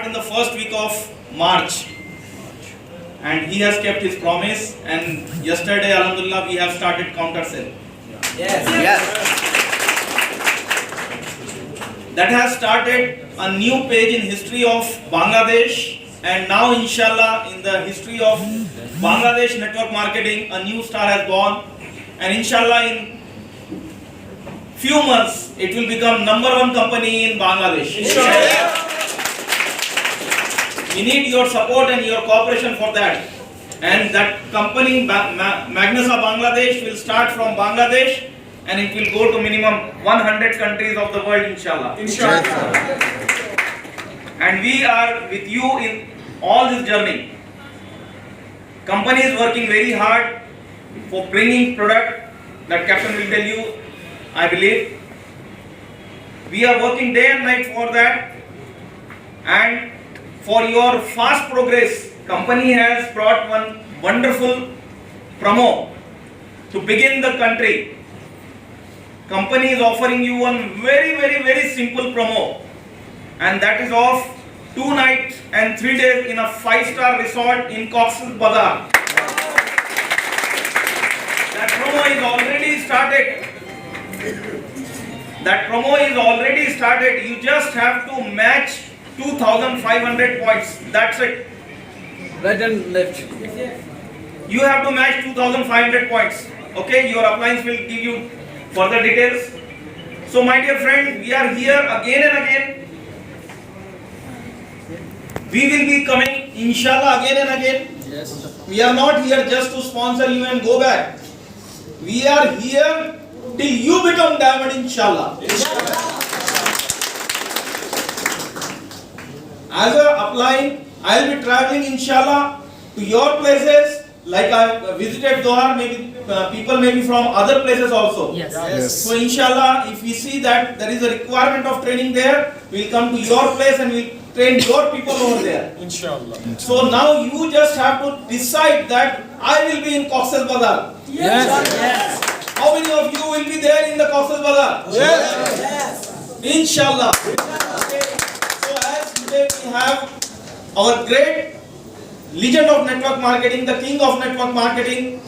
start in the first week of March. And he has kept his promise. And yesterday, Alhamdulillah, we have started counter sale. Yes. Yes. That has started a new page in history of Bangladesh. And now, inshallah, in the history of Bangladesh network marketing, a new star has born. And inshallah, in few months, it will become #1 company in Bangladesh. Inshallah. We need your support and your cooperation for that. And that company, Magnesa Bangladesh, will start from Bangladesh and it will go to minimum 100 countries of the world, inshallah. Inshallah. And we are with you in all this journey. Company is working very hard for bringing product that Captain will tell you, I believe. We are working day and night for that. And for your fast progress, company has brought one wonderful promo to begin the country. Company is offering you one very simple promo, and that is of 2 nights and 3 days in a 5-star resort in Cox's Bazar. That promo is already started. You just have to match 2,500 points. That's it. Right and left. You have to match 2,500 points. Okay, your appliance will give you further details. So my dear friend, we are here again and again. We will be coming, inshallah, again and again. Yes. We are not here just to sponsor you and go back. We are here till you become diamond, inshallah. As a upline, I will be traveling, inshallah, to your places. Like I visited Doha, maybe people may be from other places also. Yes. So inshallah, if we see that there is a requirement of training there, we will come to your place and we will train your people over there. Inshallah. So now you just have to decide that I will be in Cox's Bazar. Yes. How many of you will be there in the Cox's Bazar? Yes. Inshallah. Okay. So as today we have our great legend of network marketing, the king of network marketing,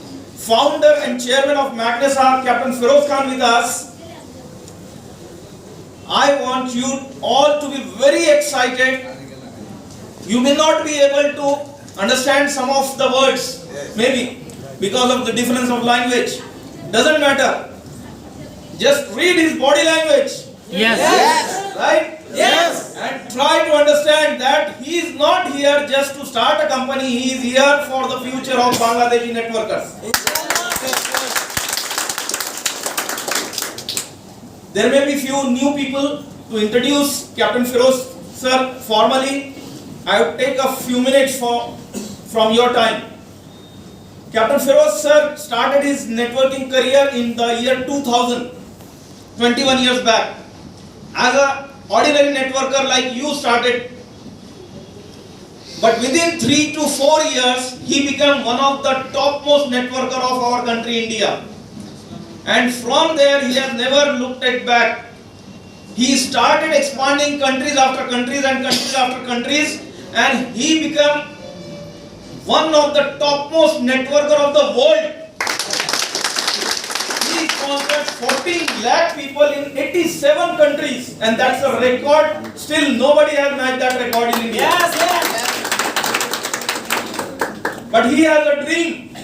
founder and chairman of Magnesa, Captain Feroz Khan with us. I want you all to be very excited. You may not be able to understand some of the words, maybe because of the difference of language. Doesn't matter. Just read his body language. Yes. Right? Yes. And try to understand that he is not here just to start a company, he is here for the future of Bangladeshi networkers. There may be few new people. To introduce Captain Feroz sir formally, I would take a few minutes from your time. Captain Feroz sir started his networking career in the year 2000, 21 years back, as a ordinary networker like you started, but within 3 to 4 years he became one of the topmost networker of our country, India, and from there he has never looked back. He started expanding countries after countries and countries after countries, and he became one of the topmost networker of the world. He sponsored 14 lakh people in 87 countries, and that's a record. Still nobody has matched that record in India. Yes. But he has a dream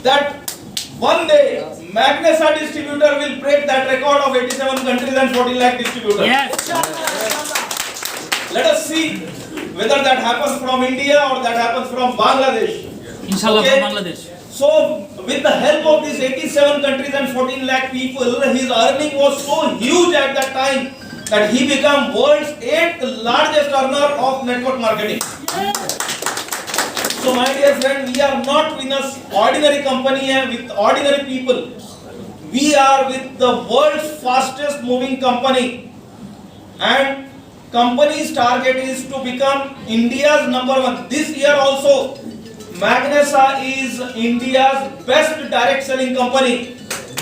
that one day Magnesa distributor will break that record of 87 countries and 14 lakh distributors. Yes. Let us see whether that happens from India or that happens from Bangladesh. Inshallah, Okay. from Bangladesh. So with the help of these 87 countries and 14 lakh people, his earning was so huge at that time that he became world's 8th largest earner of network marketing. So my dear friend, we are not in an ordinary company and with ordinary people. We are with the world's fastest moving company, and company's target is to become India's #1. This year also, Magnesa is India's best direct selling company.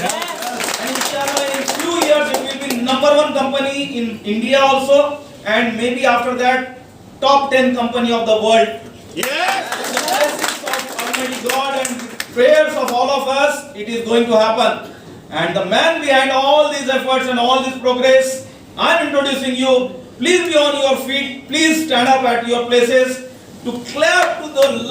And inshallah in few years it will be #1 company in India also, and maybe after that top 10 company of the world. Yes. With the blessings of Almighty God and prayers of all of us, it is going to happen. And the man behind all these efforts and all this progress, I am introducing you. Please be on your feet. Please stand up at your places to clap to the